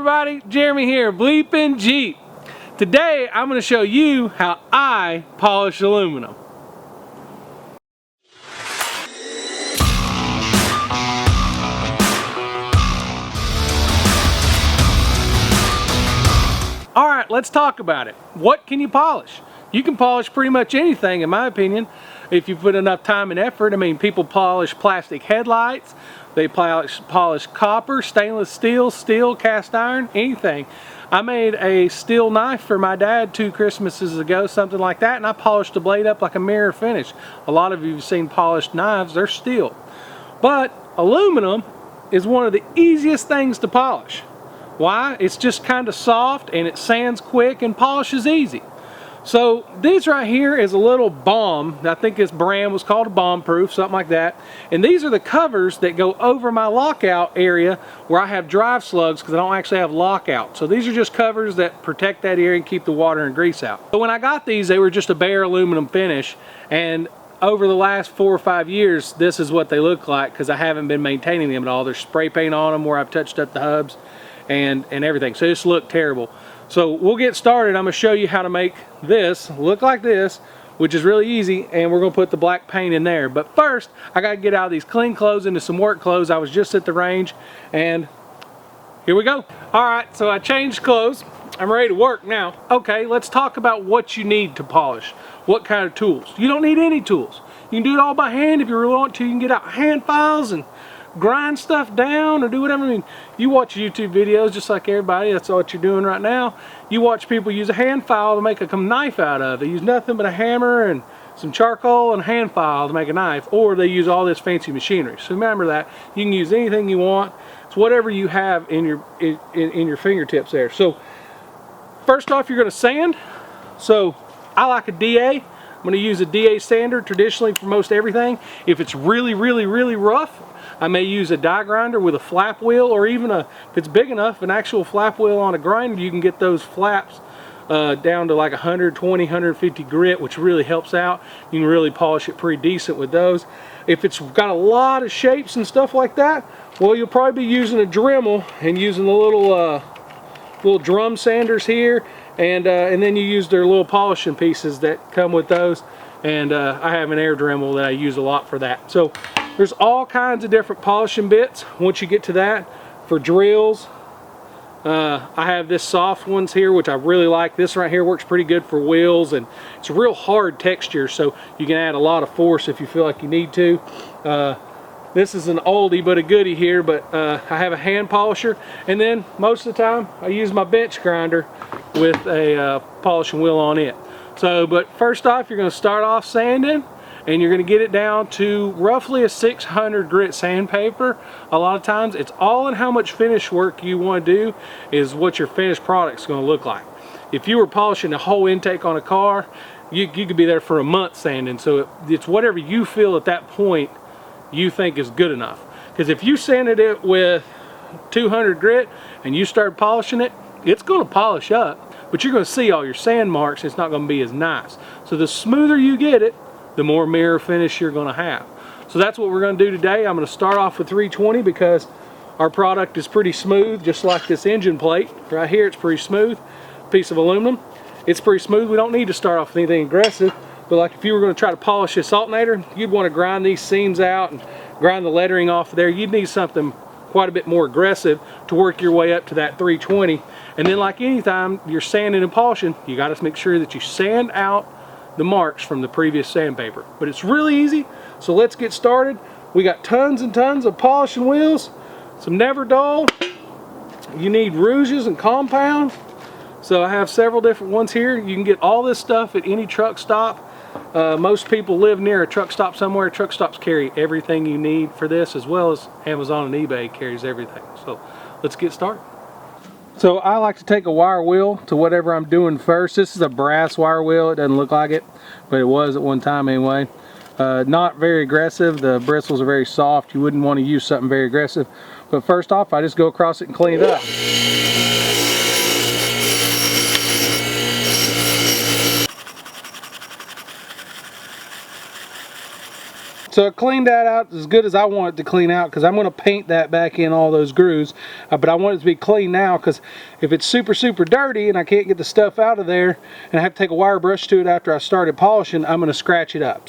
everybody, Jeremy here, BleepinJeep. Today I'm going to show you how I polish aluminum. Alright, let's talk about it. What can you polish? You can polish pretty much anything, in my opinion, if you put enough time and effort. I mean, people polish plastic headlights, they polish copper, stainless steel, cast iron, anything. I made a steel knife for my dad 2 Christmases ago, something like that, and I polished the blade up like a mirror finish. A lot of you have seen polished knives, they're steel. But aluminum is one of the easiest things to polish. Why? It's just kind of soft and it sands quick and polishes easy. So this right here is a little balm. I think this brand was called a Bomb Proof, something like that. And these are the covers that go over my lockout area where I have drive slugs because I don't actually have lockout. So these are just covers that protect that area and keep the water and grease out. But when I got these, they were just a bare aluminum finish. And over the last 4 or 5 years, this is what they look like because I haven't been maintaining them at all. There's spray paint on them where I've touched up the hubs and everything. So this look terrible. So we'll get started. I'm going to show you how to make this look like this, which is really easy, and we're going to put the black paint in there. But first, I got to get out of these clean clothes into some work clothes. I was just at the range, and here we go. Alright, so I changed clothes. I'm ready to work now. Okay, let's talk about what you need to polish. What kind of tools? You don't need any tools. You can do it all by hand if you really want to. You can get out hand files and grind stuff down or do whatever. I mean, you watch YouTube videos just like everybody. That's what you're doing right now. You watch people use a hand file to make a knife out of. They use nothing but a hammer and some charcoal and a hand file to make a knife, or they use all this fancy machinery. So remember that you can use anything you want. It's whatever you have in your fingertips there. So first off, you're going to sand. So I like a DA. I'm going to use a DA sander traditionally for most everything. If it's really rough, I may use a die grinder with a flap wheel, or even if it's big enough, an actual flap wheel on a grinder. You can get those flaps down to like 120, 150 grit, which really helps out. You can really polish it pretty decent with those. If it's got a lot of shapes and stuff like that, well, you'll probably be using a Dremel and using the little drum sanders here, and then you use their little polishing pieces that come with those. And I have an air Dremel that I use a lot for that. So there's all kinds of different polishing bits once you get to that. For drills, I have this soft ones here, which I really like. This right here works pretty good for wheels, and it's a real hard texture, so you can add a lot of force if you feel like you need to. This is an oldie but a goodie here, but I have a hand polisher, and then most of the time I use my bench grinder with a polishing wheel on it. So, but first off, you're going to start off sanding, and you're going to get it down to roughly a 600 grit sandpaper. A lot of times it's all in how much finish work you want to do is what your finished product's going to look like. If you were polishing a whole intake on a car, you could be there for a month sanding. So it's whatever you feel at that point you think is good enough. Because if you sanded it with 200 grit and you start polishing it, it's going to polish up, but you're going to see all your sand marks. It's not going to be as nice. So the smoother you get it, the more mirror finish you're going to have. So that's what we're going to do today. I'm going to start off with 320 because our product is pretty smooth, just like this engine plate right here. It's pretty smooth piece of aluminum. It's pretty smooth. We don't need to start off with anything aggressive, but like if you were going to try to polish this alternator, you'd want to grind these seams out and grind the lettering off of there. You'd need something quite a bit more aggressive to work your way up to that 320. And then like anytime you're sanding and polishing, you got to make sure that you sand out the marks from the previous sandpaper. But it's really easy, so let's get started. We got tons and tons of polishing wheels, some Never Dull. You need rouges and compound. So I have several different ones here. You can get all this stuff at any truck stop. Most people live near a truck stop somewhere. Truck stops carry everything you need for this, as well as Amazon and eBay carries everything. So let's get started. So I like to take a wire wheel to whatever I'm doing first. This is a brass wire wheel. It doesn't look like it, but it was at one time anyway. Not very aggressive. The bristles are very soft. You wouldn't want to use something very aggressive. But first off, I just go across it and clean it up. So I cleaned that out as good as I want it to clean out, because I'm going to paint that back in all those grooves. But I want it to be clean now, because if it's super dirty and I can't get the stuff out of there and I have to take a wire brush to it after I started polishing, I'm going to scratch it up.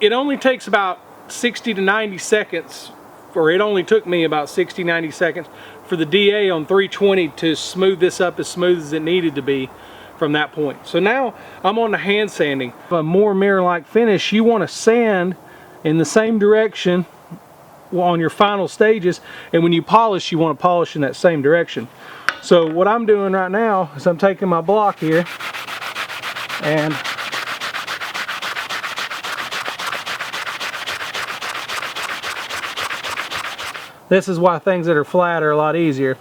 It only takes about 60 to 90 seconds, or it only took me about 60, 90 seconds for the DA on 320 to smooth this up as smooth as it needed to be from that point. So now I'm on the hand sanding. A more mirror-like finish, you want to sand in the same direction on your final stages, and when you polish, you want to polish in that same direction. So what I'm doing right now is I'm taking my block here and this is why things that are flat are a lot easier.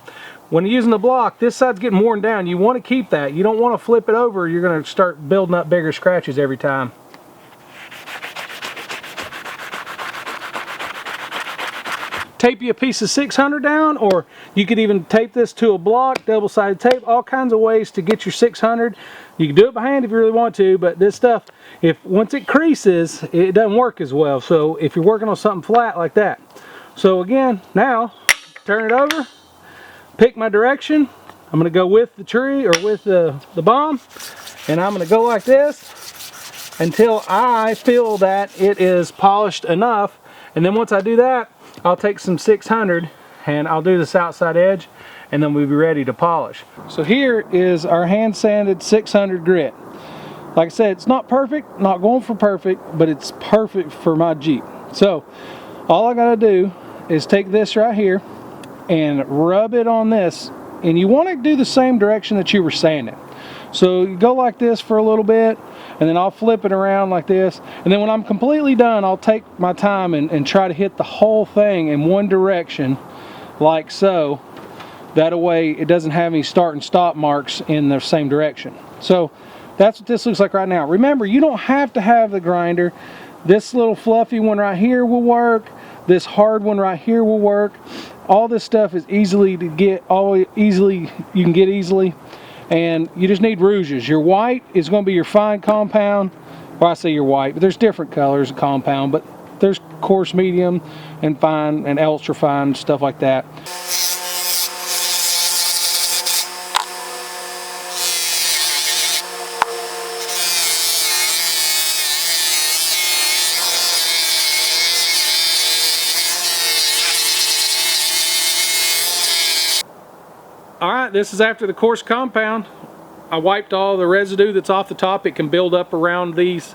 When you're using the block, this side's getting worn down. You want to keep that. You don't want to flip it over. You're going to start building up bigger scratches every time. Tape you a piece of 600 down, or you could even tape this to a block, double-sided tape, all kinds of ways to get your 600. You can do it by hand if you really want to, but this stuff, once it creases, it doesn't work as well. So if you're working on something flat like that. So again, now, turn it over, pick my direction. I'm going to go with the tree or with the bomb, and I'm going to go like this until I feel that it is polished enough. And then once I do that, I'll take some 600 and I'll do this outside edge, and then we'll be ready to polish. So here is our hand sanded 600 grit. Like I said, it's not perfect, not going for perfect, but it's perfect for my Jeep. So all I got to do is take this right here and rub it on this, and you want to do the same direction that you were sanding. So you go like this for a little bit, and then I'll flip it around like this, and then when I'm completely done, I'll take my time and try to hit the whole thing in one direction like so. That way it doesn't have any start and stop marks in the same direction. So that's what this looks like right now. Remember, you don't have to have the grinder. This little fluffy one right here will work. This hard one right here will work. All this stuff is easily to get, you can get easily, and you just need rouges. Your white is going to be your fine compound. Well, I say your white, but there's different colors of compound, but there's coarse, medium, and fine, and ultra fine, stuff like that. Alright, this is after the coarse compound. I wiped all the residue that's off the top. It can build up around these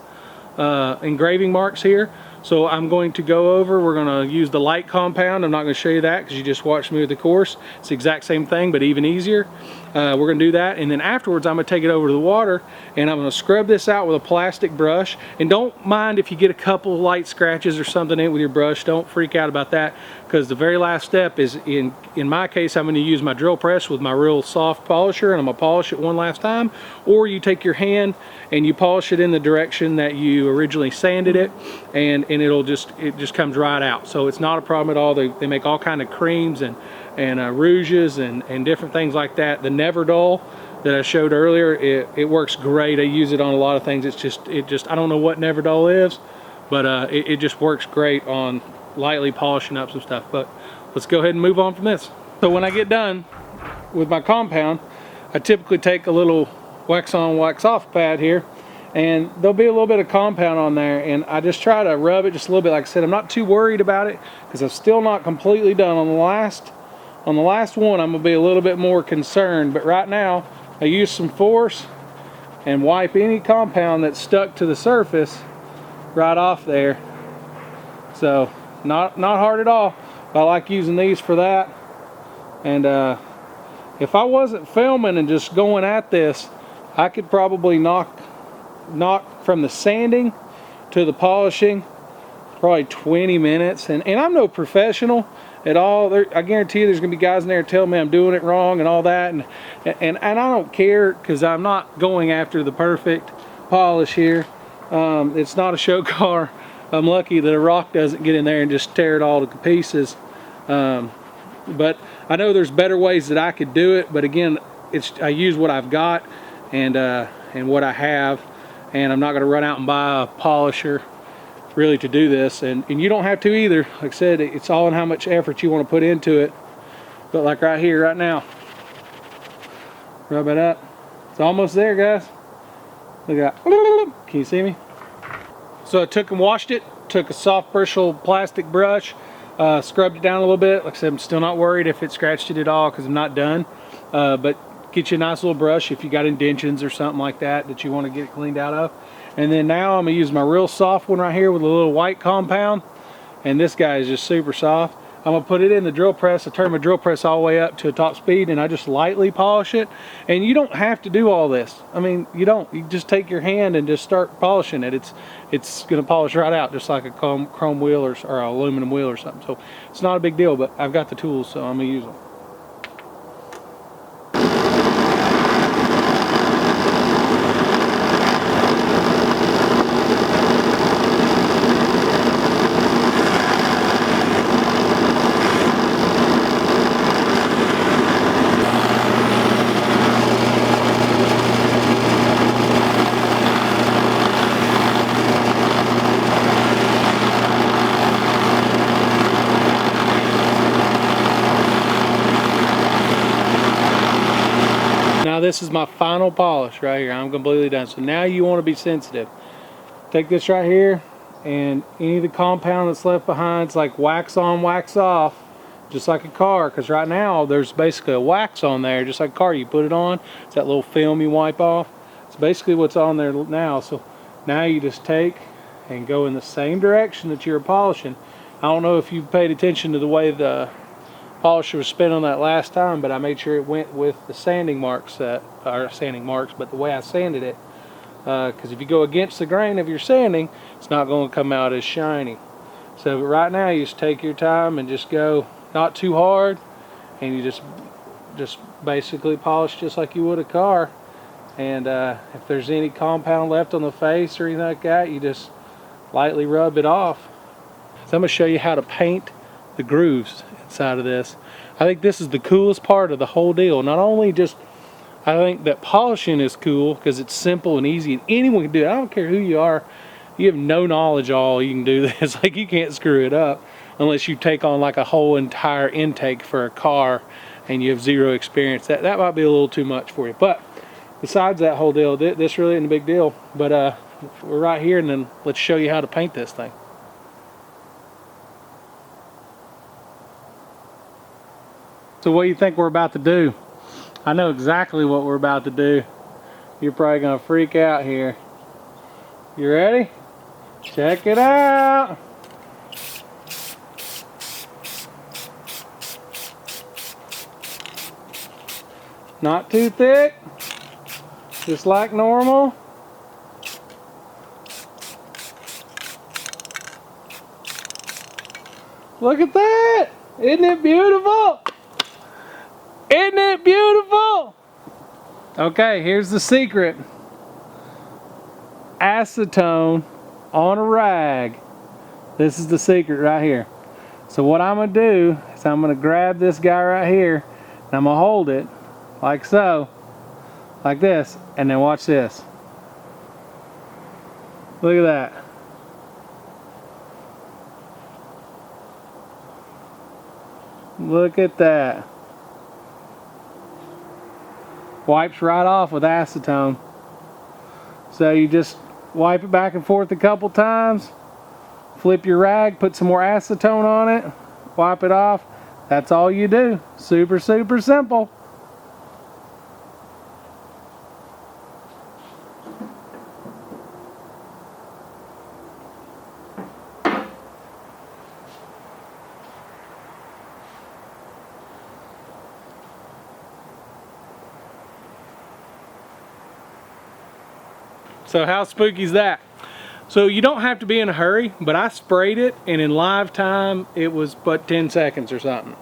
engraving marks here. So I'm going to go over, we're going to use the light compound. I'm not going to show you that because you just watched me with the coarse. It's the exact same thing, but even easier. We're going to do that, and then afterwards I'm going to take it over to the water and I'm going to scrub this out with a plastic brush. And don't mind if you get a couple light scratches or something in it with your brush. Don't freak out about that, because the very last step is, in my case, I'm going to use my drill press with my real soft polisher, and I'm going to polish it one last time. Or you take your hand and you polish it in the direction that you originally sanded it, and it just comes right out. So it's not a problem at all. They make all kind of creams and rouges and different things like that. The Never Dull that I showed earlier, it works great. I use it on a lot of things. It just I don't know what Never Dull is, but it just works great on lightly polishing up some stuff. But let's go ahead and move on from this. So when I get done with my compound, I typically take a little wax on wax off pad here, and there'll be a little bit of compound on there, and I just try to rub it just a little bit. Like I said, I'm not too worried about it because I'm still not completely done. On the last one, I'm gonna be a little bit more concerned, but right now I use some force and wipe any compound that's stuck to the surface right off there. So not hard at all. I like using these for that. And if I wasn't filming and just going at this, I could probably knock knock from the sanding to the polishing, probably 20 minutes. And I'm no professional at all. I guarantee you there's gonna be guys in there telling me I'm doing it wrong and all that, and I don't care, because I'm not going after the perfect polish here. It's not a show car. I'm lucky that a rock doesn't get in there and just tear it all to pieces. But I know there's better ways that I could do it, but again, I use what I've got and what I have, and I'm not going to run out and buy a polisher really to do this, and you don't have to either. Like I said, it's all in how much effort you want to put into it. But like right here, right now, rub it up. It's almost there, guys. Look at that. Can you see me? So I took and washed it, took a soft bristle plastic brush, scrubbed it down a little bit. Like I said, I'm still not worried if it scratched it at all, because I'm not done. But get you a nice little brush if you got indentions or something like that you want to get it cleaned out of. And then now I'm going to use my real soft one right here with a little white compound. And this guy is just super soft. I'm going to put it in the drill press. I turn my drill press all the way up to top speed, and I just lightly polish it. And you don't have to do all this. I mean, you don't. You just take your hand and just start polishing it. It's going to polish right out, just like a chrome wheel or an aluminum wheel or something. So it's not a big deal, but I've got the tools, so I'm going to use them. Now this is my final polish right here. I'm completely done. So now you want to be sensitive. Take this right here, and any of the compound that's left behind, it's like wax on, wax off, just like a car. Because right now there's basically a wax on there, just like a car. You put it on, it's that little film you wipe off. It's basically what's on there now. So now you just take and go in the same direction that you're polishing. I don't know if you paid attention to the way the polisher was spent on that last time, but I made sure it went with the sanding marks, but the way I sanded it, because if you go against the grain of your sanding, it's not going to come out as shiny. So right now you just take your time and just go not too hard, and you just basically polish just like you would a car. And if there's any compound left on the face or anything like that, you just lightly rub it off. So I'm going to show you how to paint the grooves inside of this. I think this is the coolest part of the whole deal. Not only just, I think that polishing is cool because it's simple and easy and anyone can do it. I don't care who you are. You have no knowledge all, you can do this. Like, you can't screw it up unless you take on like a whole entire intake for a car and you have zero experience. That might be a little too much for you. But besides that whole deal, this really isn't a big deal. But we're right here, and then let's show you how to paint this thing. So what do you think we're about to do? I know exactly what we're about to do. You're probably gonna freak out here. You ready? Check it out. Not too thick, just like normal. Look at that! Isn't it beautiful? Isn't it beautiful? Okay, here's the secret. Acetone on a rag. This is the secret right here. So what I'm gonna do is I'm gonna grab this guy right here, and I'm gonna hold it like so, like this, and then watch this. Look at that. Look at that. Wipes right off with acetone. So you just wipe it back and forth a couple times, flip your rag, put some more acetone on it, wipe it off. That's all you do. Super, super simple. So how spooky is that? So you don't have to be in a hurry, but I sprayed it, and in live time it was but 10 seconds or something.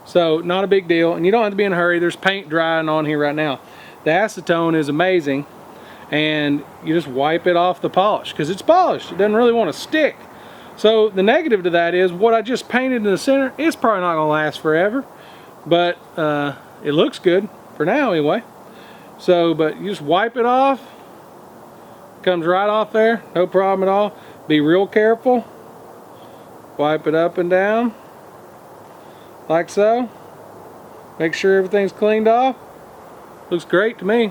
So not a big deal, and you don't have to be in a hurry. There's paint drying on here right now. The acetone is amazing, and you just wipe it off the polish because it's polished. It doesn't really want to stick. So the negative to that is what I just painted in the center, it's probably not going to last forever, but it looks good for now anyway. So, but you just wipe it off. Comes right off there, no problem at all. Be real careful. Wipe it up and down, like so. Make sure everything's cleaned off. Looks great to me.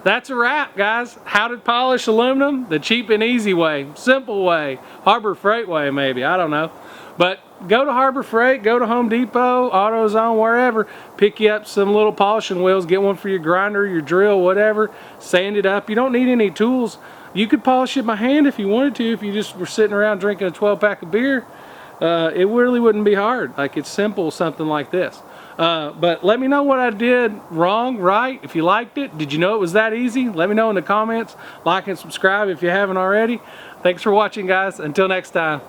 That's a wrap, guys. How to polish aluminum the cheap and easy way, simple way, Harbor Freight way maybe, I don't know. But go to Harbor Freight, go to Home Depot, AutoZone, wherever, pick you up some little polishing wheels, get one for your grinder, your drill, whatever, sand it up. You don't need any tools. You could polish it by hand if you wanted to, if you just were sitting around drinking a 12-pack of beer. It really wouldn't be hard. Like, it's simple, something like this. But let me know what I did wrong, right, if you liked it. Did you know it was that easy? Let me know in the comments. Like and subscribe if you haven't already. Thanks for watching, guys. Until next time.